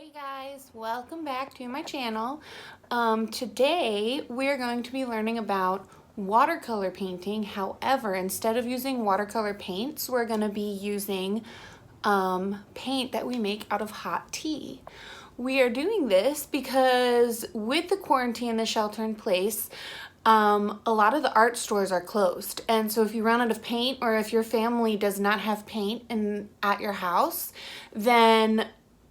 Hey guys, welcome back to my channel. Today we're going to be learning about watercolor painting. However, instead of using watercolor paints, we're going to be using paint that we make out of hot tea. We are doing this because with the quarantine, the shelter in place, a lot of the art stores are closed. And so if you run out of paint or if your family does not have paint at your house, then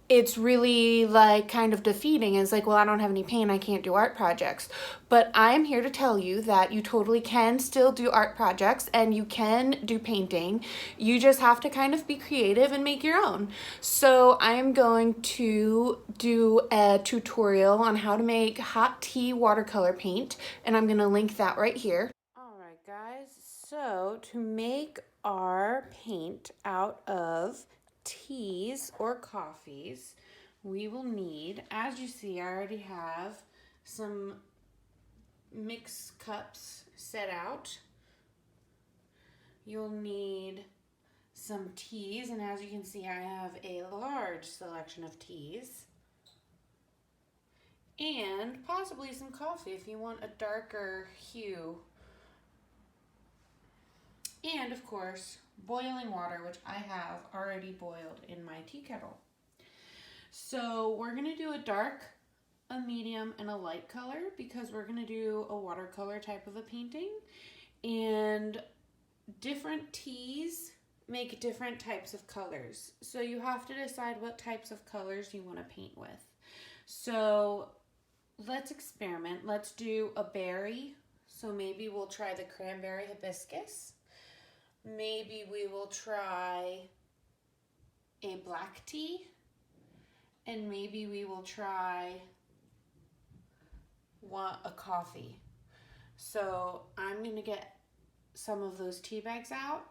it's really like kind of defeating. It's like, well, I don't have any paint, I can't do art projects. But I am here to tell you that you totally can still do art projects and you can do painting. You just have to kind of be creative and make your own. So I am going to do a tutorial on how to make hot tea watercolor paint, and I'm going to link that right here. All right, guys, so to make our paint out of teas or coffees, we will need, as you see, I already have some mix cups set out. You'll need some teas, and as you can see, I have a large selection of teas, and possibly some coffee if you want a darker hue. And of course, boiling water, which I have already boiled in my tea kettle. So we're gonna do a dark, a medium, and a light color because we're gonna do a watercolor type of a painting. And different teas make different types of colors. So you have to decide what types of colors you wanna paint with. So let's experiment. Let's do a berry. So maybe we'll try the cranberry hibiscus. Maybe we will try a black tea, and maybe we will try a coffee. So I'm gonna get some of those tea bags out,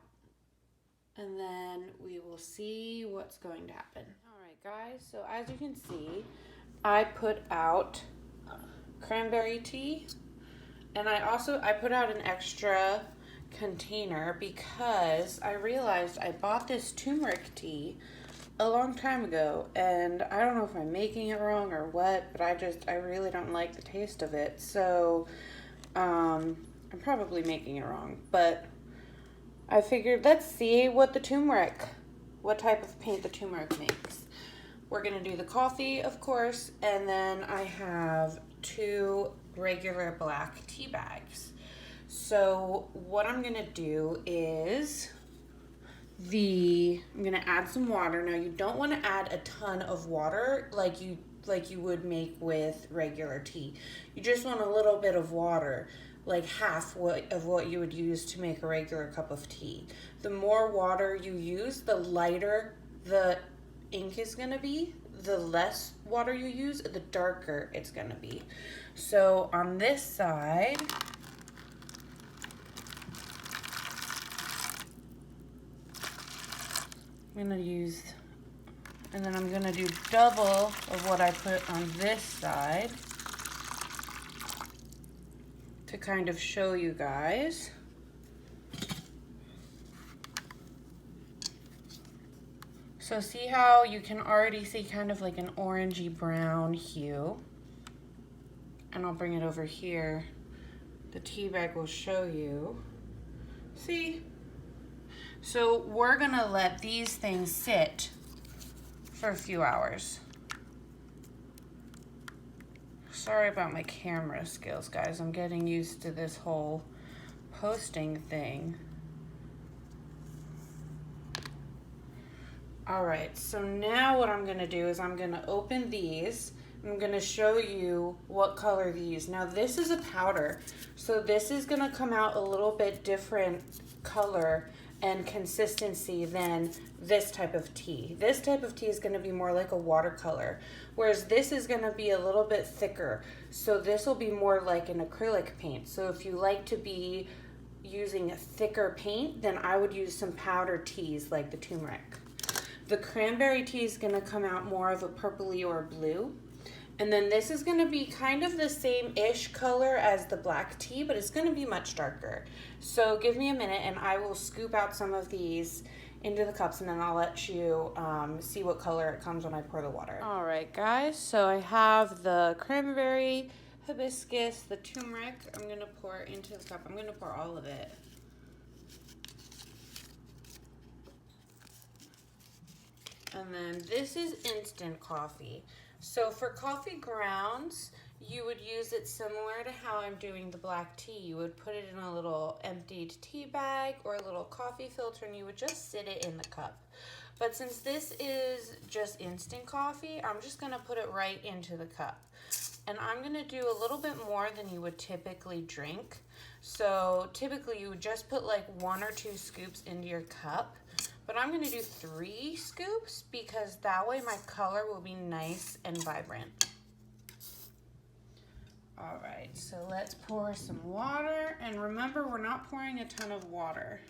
and then we will see what's going to happen. All right, guys, so as you can see, I put out cranberry tea, and I put out an extra container because I realized I bought this turmeric tea a long time ago, and I don't know if I'm making it wrong or what, but I really don't like the taste of it. So I'm probably making it wrong, but I figured let's see what type of paint the turmeric makes. We're gonna do the coffee, of course, and then I have 2 regular black tea bags. So what I'm gonna do is I'm gonna add some water. Now you don't want to add a ton of water like you would make with regular tea. You just want a little bit of water, like half of what you would use to make a regular cup of tea. The more water you use, the lighter the ink is gonna be. The less water you use, the darker it's gonna be. So on this side, I'm gonna use, and then I'm gonna do double of what I put on this side to kind of show you guys. So see how you can already see kind of like an orangey brown hue, and I'll bring it over here. The tea bag will show you. See? So we're gonna let these things sit for a few hours. Sorry about my camera skills, guys. I'm getting used to this whole posting thing. All right, so now what I'm gonna do is I'm gonna open these. I'm gonna show you what color these. Now this is a powder, so this is gonna come out a little bit different color and consistency than this type of tea. This type of tea is gonna be more like a watercolor, whereas this is gonna be a little bit thicker. So this will be more like an acrylic paint. So if you like to be using a thicker paint, then I would use some powder teas like the turmeric. The cranberry tea is gonna come out more of a purpley or blue. And then this is gonna be kind of the same-ish color as the black tea, but it's gonna be much darker. So give me a minute and I will scoop out some of these into the cups, and then I'll let you see what color it comes when I pour the water. All right, guys, so I have the cranberry, hibiscus, the turmeric. I'm gonna pour into the cup. I'm gonna pour all of it. And then this is instant coffee. So for coffee grounds, you would use it similar to how I'm doing the black tea. You would put it in a little emptied tea bag or a little coffee filter, and you would just sit it in the cup. But since this is just instant coffee, I'm just gonna put it right into the cup. And I'm gonna do a little bit more than you would typically drink. So typically you would just put like 1 or 2 scoops into your cup. But I'm gonna do 3 scoops because that way my color will be nice and vibrant. All right, so let's pour some water. And remember, we're not pouring a ton of water.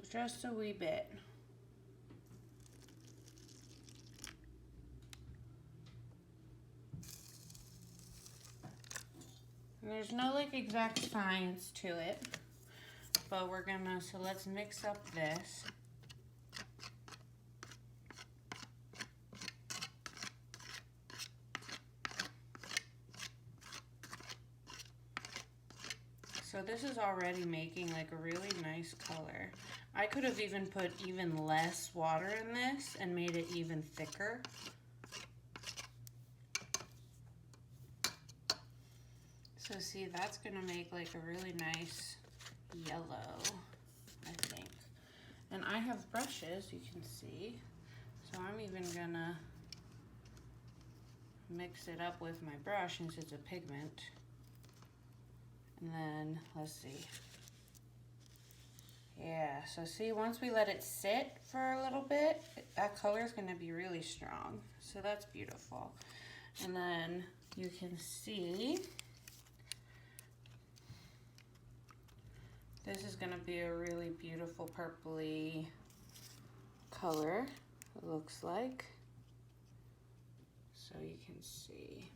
So just a wee bit. And there's no like exact science to it. But we're gonna, so let's mix up this. So this is already making like a really nice color. I could have even put even less water in this and made it even thicker. So see, that's gonna make like a really nice yellow, I think. And I have brushes, you can see. So I'm even gonna mix it up with my brush since it's a pigment. And then, let's see. Yeah, so see, once we let it sit for a little bit, that color is gonna be really strong. So that's beautiful. And then you can see, this is gonna be a really beautiful purpley color, it looks like. So you can see.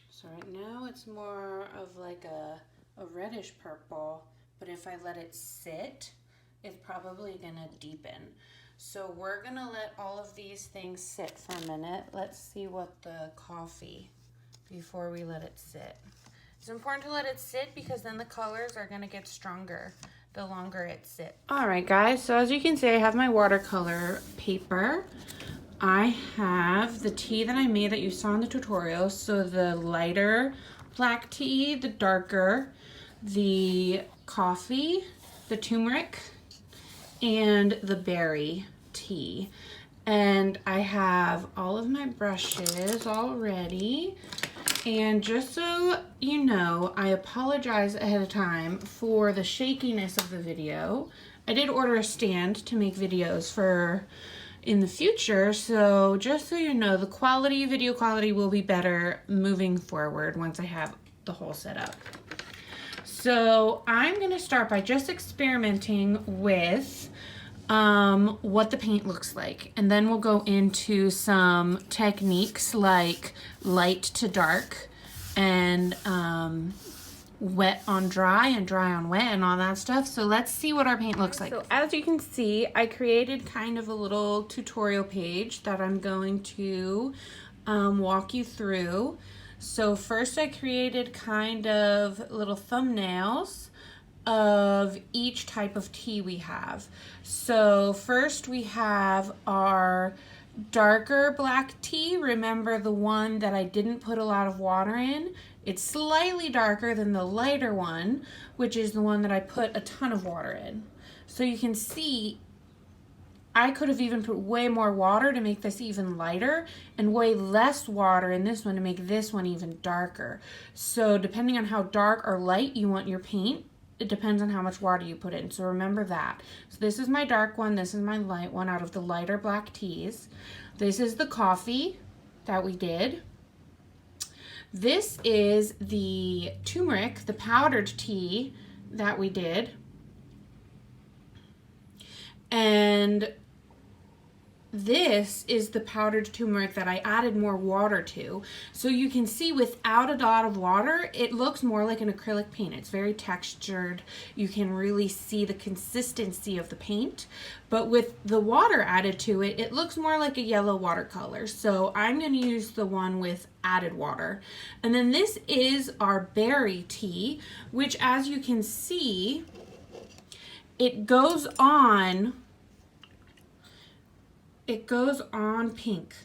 So right now it's more of like a reddish purple, but if I let it sit, it's probably gonna deepen. So we're gonna let all of these things sit for a minute. Let's see what the coffee, before we let it sit. It's important to let it sit because then the colors are gonna get stronger the longer it sits. All right, guys, so as you can see, I have my watercolor paper. I have the tea that I made that you saw in the tutorial. So the lighter black tea, the darker, the coffee, the turmeric, and the berry tea. And I have all of my brushes all ready. And just so you know, I apologize ahead of time for the shakiness of the video. I did order a stand to make videos for in the future, so just so you know, the quality, video quality will be better moving forward once I have the whole setup. So I'm gonna start by just experimenting with what the paint looks like, and then we'll go into some techniques like light to dark and wet on dry and dry on wet and all that stuff. So let's see what our paint looks like. So as you can see, I created kind of a little tutorial page that I'm going to walk you through. So first I created kind of little thumbnails of each type of tea we have. So first we have our darker black tea. Remember the one that I didn't put a lot of water in? It's slightly darker than the lighter one, which is the one that I put a ton of water in. So you can see I could have even put way more water to make this even lighter and way less water in this one to make this one even darker. So depending on how dark or light you want your paint, it depends on how much water you put in. So remember that. So this is my dark one, this is my light one out of the lighter black teas. This is the coffee that we did. This is the turmeric, the powdered tea that we did. And this is the powdered turmeric that I added more water to. So you can see without a dot of water, it looks more like an acrylic paint. It's very textured. You can really see the consistency of the paint. But with the water added to it, it looks more like a yellow watercolor. So I'm going to use the one with added water. And then this is our berry tea, which as you can see, it goes on pink,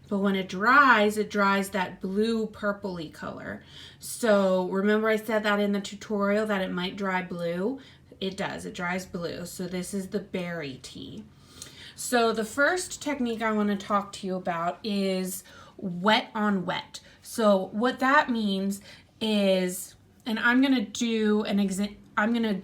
but when it dries that blue purpley color. So remember I said that in the tutorial that it might dry blue? It does, it dries blue. So this is the berry tea. So the first technique I want to talk to you about is wet on wet. So what that means is, and I'm going to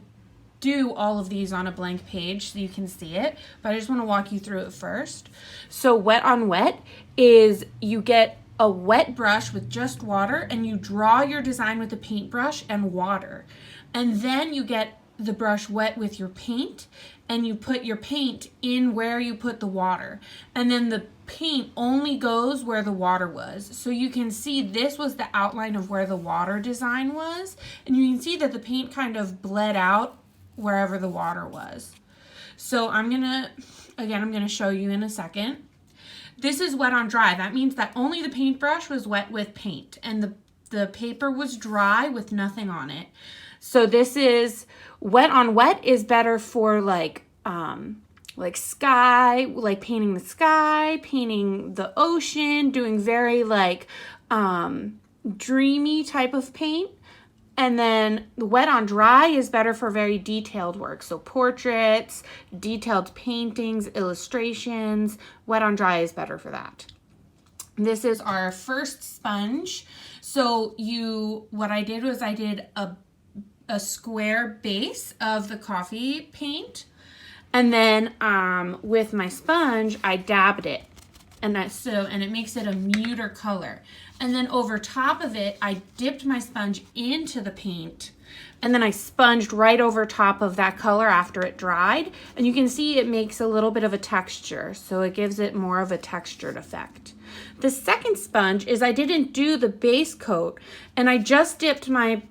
do all of these on a blank page so you can see it, but I just want to walk you through it first. So wet on wet is you get a wet brush with just water and you draw your design with a paintbrush and water. And then you get the brush wet with your paint and you put your paint in where you put the water. And then the paint only goes where the water was. So you can see this was the outline of where the water design was. And you can see that the paint kind of bled out wherever the water was. So I'm gonna show you in a second. This is wet on dry. That means that only the paintbrush was wet with paint and the paper was dry with nothing on it. So this is wet on wet is better for like sky, like painting the sky, painting the ocean, doing very like dreamy type of paint. And then the wet on dry is better for very detailed work. So portraits, detailed paintings, illustrations. Wet on dry is better for that. This is our first sponge. So what I did was I did a square base of the coffee paint. And then with my sponge, I dabbed it. And it makes it a muter color. And then over top of it, I dipped my sponge into the paint and then I sponged right over top of that color after it dried. And you can see it makes a little bit of a texture, so it gives it more of a textured effect. The second sponge is I didn't do the base coat and I just dipped my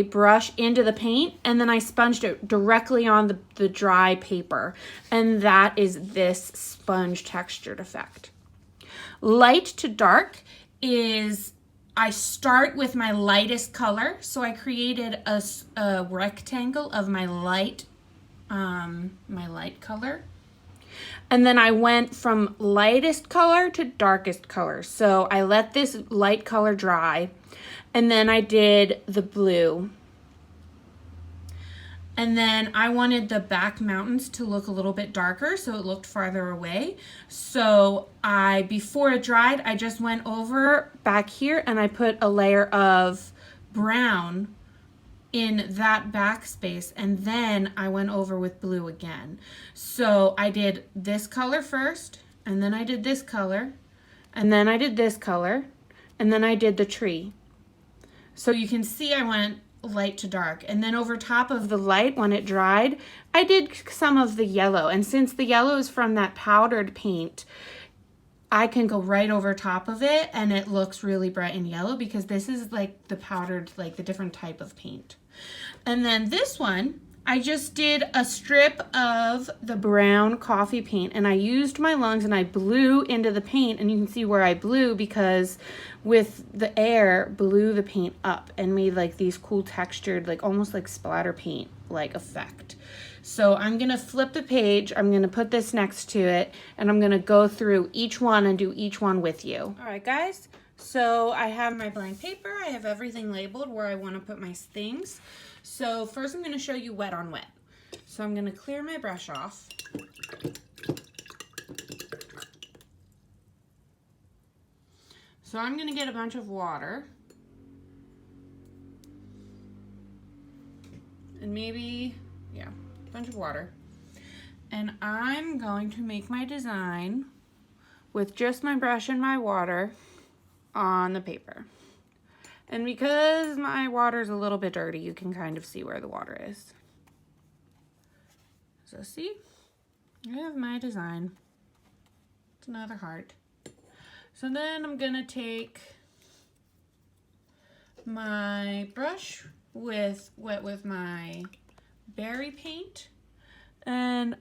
brush into the paint and then I sponged it directly on the dry paper. And that is this sponge textured effect. Light to dark is I start with my lightest color. So I created a rectangle of my light color. And then I went from lightest color to darkest color. So I let this light color dry. And then I did the blue. And then I wanted the back mountains to look a little bit darker, so it looked farther away. So before it dried, I just went over back here and I put a layer of brown in that backspace, and then I went over with blue again. So I did this color first, and then I did this color, and then I did this color, and then I did the tree. So you can see I went light to dark, and then over top of the light when it dried I did some of the yellow, and since the yellow is from that powdered paint I can go right over top of it and it looks really bright and yellow because this is like the powdered, like the different type of paint. And then this one I just did a strip of the brown coffee paint and I used my lungs and I blew into the paint, and you can see where I blew because with the air blew the paint up and made like these cool textured, like almost like splatter paint like effect. So I'm gonna flip the page, I'm gonna put this next to it, and I'm gonna go through each one and do each one with you. All right guys, so I have my blank paper, I have everything labeled where I wanna put my things. So first I'm gonna show you wet on wet. So I'm gonna clear my brush off. So I'm gonna get a bunch of water. And maybe, yeah, a bunch of water. And I'm going to make my design with just my brush and my water on the paper. And because my water's a little bit dirty, you can kind of see where the water is. So see? I have my design. It's another heart. So then I'm gonna take my brush wet with my berry paint, and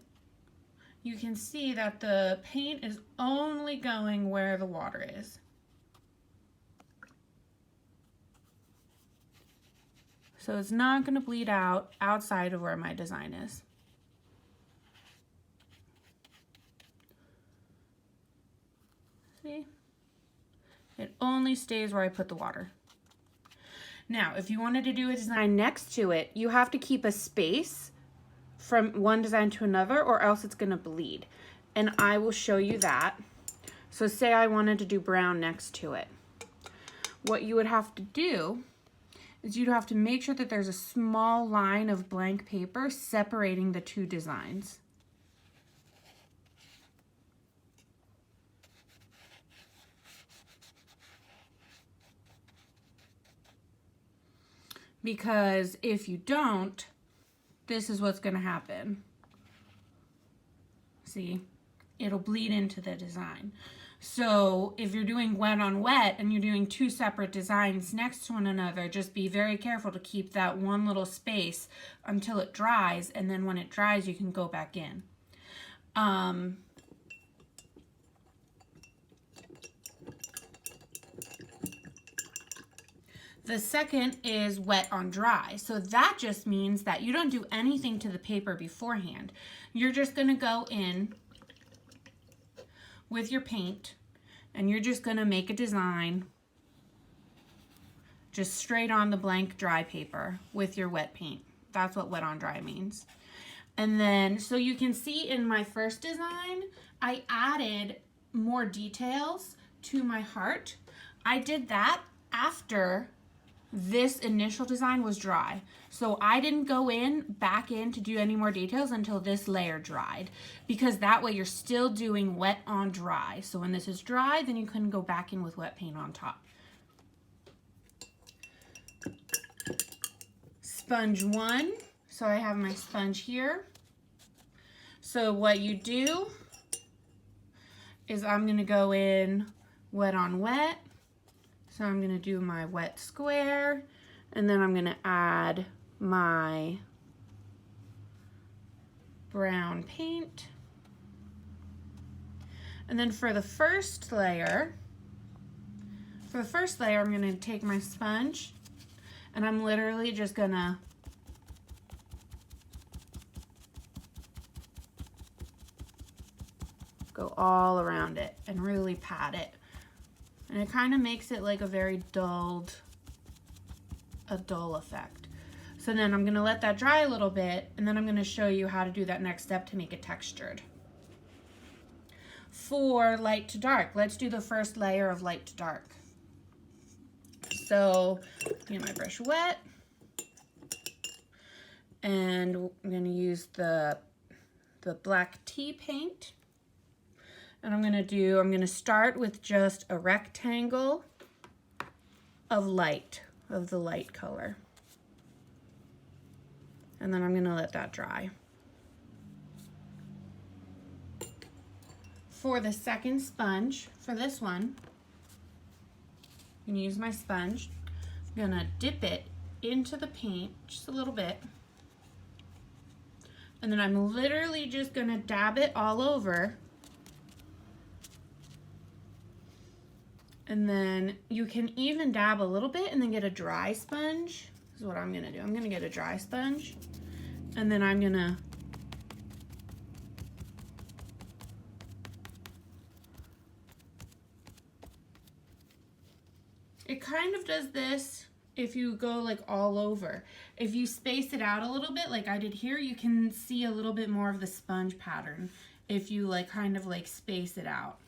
you can see that the paint is only going where the water is. So it's not going to bleed out outside of where my design is. See? It only stays where I put the water. Now, if you wanted to do a design next to it, you have to keep a space from one design to another, or else it's going to bleed. And I will show you that. So say I wanted to do brown next to it. What you would have to do is you'd have to make sure that there's a small line of blank paper separating the two designs. Because if you don't, this is what's going to happen. See, it'll bleed into the design. So if you're doing wet on wet and you're doing two separate designs next to one another, just be very careful to keep that one little space until it dries, and then when it dries you can go back in. The second is wet on dry. So that just means that you don't do anything to the paper beforehand. You're just going to go in with your paint and you're just going to make a design just straight on the blank dry paper with your wet paint. That's what wet on dry means. And then, so you can see in my first design, I added more details to my heart. I did that after this initial design was dry. So I didn't go back in to do any more details until this layer dried, because that way you're still doing wet on dry. So when this is dry, then you can go back in with wet paint on top. Sponge 1. So I have my sponge here. So what you do is I'm going to go in wet on wet. So I'm going to do my wet square, and then I'm going to add my brown paint. And then for the first layer, I'm going to take my sponge, and I'm literally just going to go all around it and really pat it. And it kind of makes it like a very dull effect. So then I'm going to let that dry a little bit, and then I'm going to show you how to do that next step to make it textured. For light to dark, let's do the first layer of light to dark. So get my brush wet, and I'm going to use the black tea paint. And I'm going to start with just a rectangle of the light color. And then I'm going to let that dry. For the second sponge, for this one, I'm going to use my sponge. I'm going to dip it into the paint just a little bit. And then I'm literally just going to dab it all over. And then you can even dab a little bit and then get a dry sponge. This is what I'm gonna do. I'm gonna get a dry sponge, and then I'm gonna it kind of does this if you go like all over. If you space it out a little bit like I did here, you can see a little bit more of the sponge pattern if you like kind of like space it out.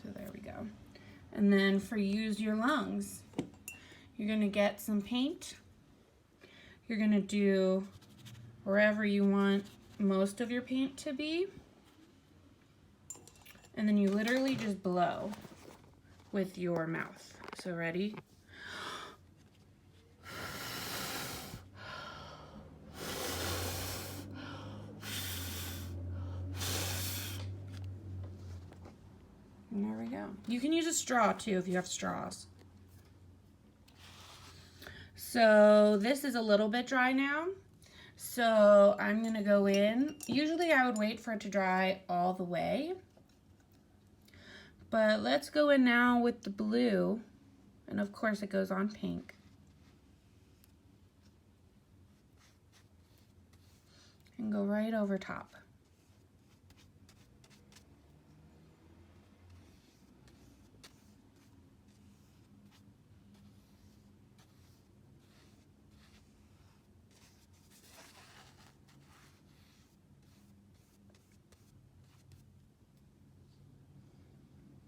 So there we go. And then for use your lungs, you're going to get some paint you're gonna do wherever you want most of your paint to be. And then you literally just blow with your mouth. So ready? And there we go. You can use a straw too if you have straws. So this is a little bit dry now. So I'm gonna go in. Usually I would wait for it to dry all the way. But let's go in now with the blue. And of course it goes on pink. And go right over top.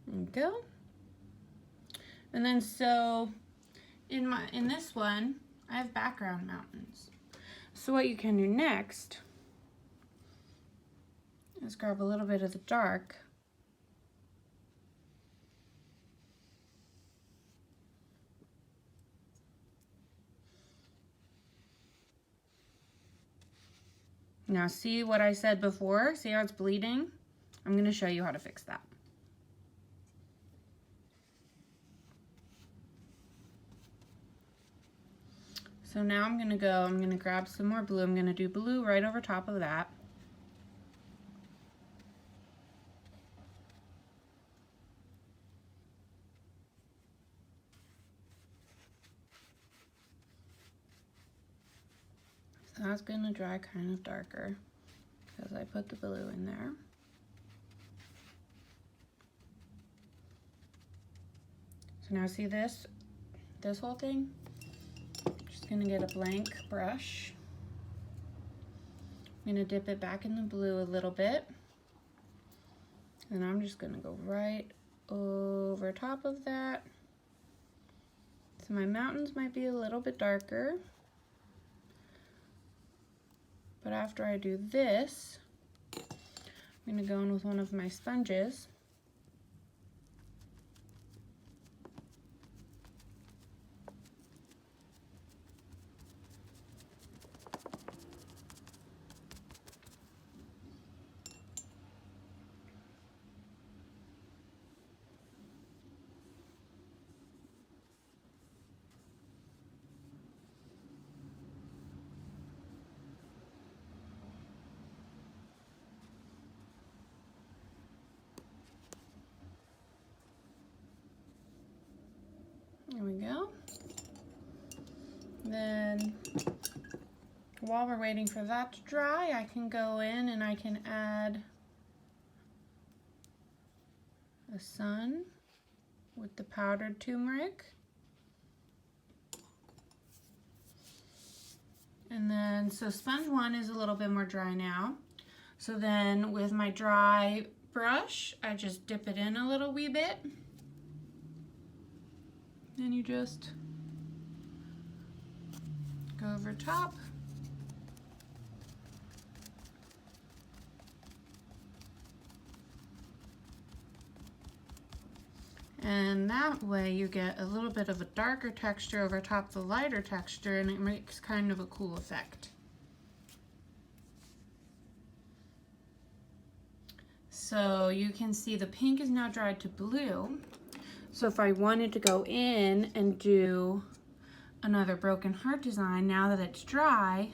There you go. And then so in this one, I have background mountains. So what you can do next is grab a little bit of the dark. Now see what I said before? See how it's bleeding? I'm going to show you how to fix that. So now I'm going to grab some more blue. I'm going to do blue right over top of that. So that's going to dry kind of darker because I put the blue in there. So now see this whole thing? Just going to get a blank brush. I'm going to dip it back in the blue a little bit. And I'm just going to go right over top of that. So my mountains might be a little bit darker. But after I do this, I'm going to go in with one of my sponges. There we go. Then while we're waiting for that to dry, I can go in and I can add a sun with the powdered turmeric. And then, so sponge one is a little bit more dry now. So then with my dry brush, I just dip it in a little wee bit. Then you just go over top. And that way you get a little bit of a darker texture over top of the lighter texture, and it makes kind of a cool effect. So you can see the pink is now dried to blue. So if I wanted to go in and do another broken heart design, now that it's dry,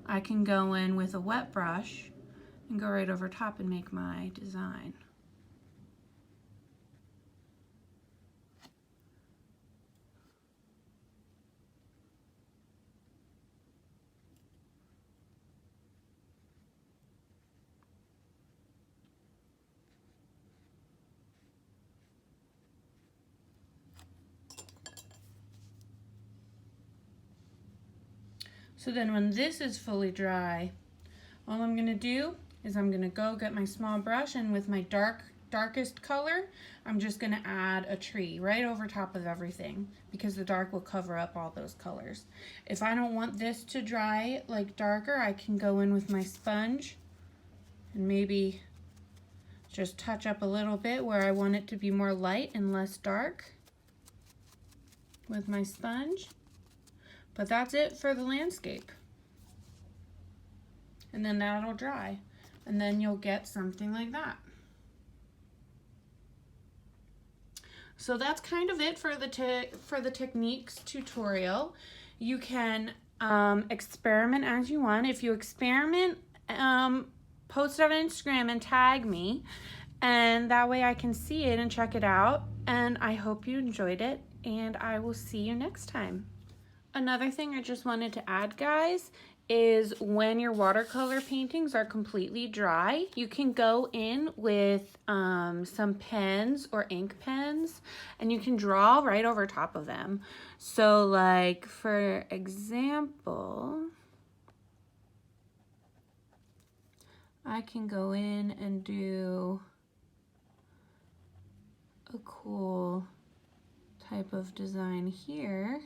I can go in with a wet brush and go right over top and make my design. So then when this is fully dry, all I'm going to do is I'm going to go get my small brush, and with my dark darkest color, I'm just gonna add a tree right over top of everything because the dark will cover up all those colors. If I don't want this to dry like darker, I can go in with my sponge and maybe just touch up a little bit where I want it to be more light and less dark with my sponge. But that's it for the landscape. And then that'll dry. And then you'll get something like that. So that's kind of it for the techniques tutorial. You can experiment as you want. If you experiment, post it on Instagram and tag me, and that way I can see it and check it out. And I hope you enjoyed it, and I will see you next time. Another thing I just wanted to add, guys, is when your watercolor paintings are completely dry, you can go in with some pens or ink pens, and you can draw right over top of them. So like, for example, I can go in and do a cool type of design here.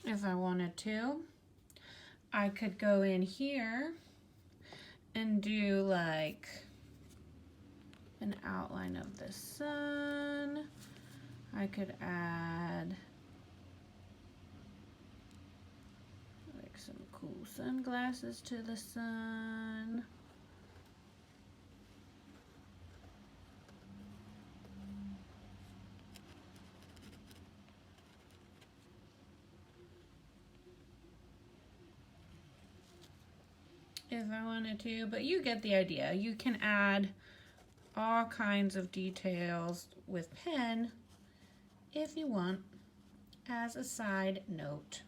If I wanted to, I could go in here and do like an outline of the sun. I could add like some cool sunglasses to the sun. If I wanted to, but you get the idea. You can add all kinds of details with pen if you want, as a side note.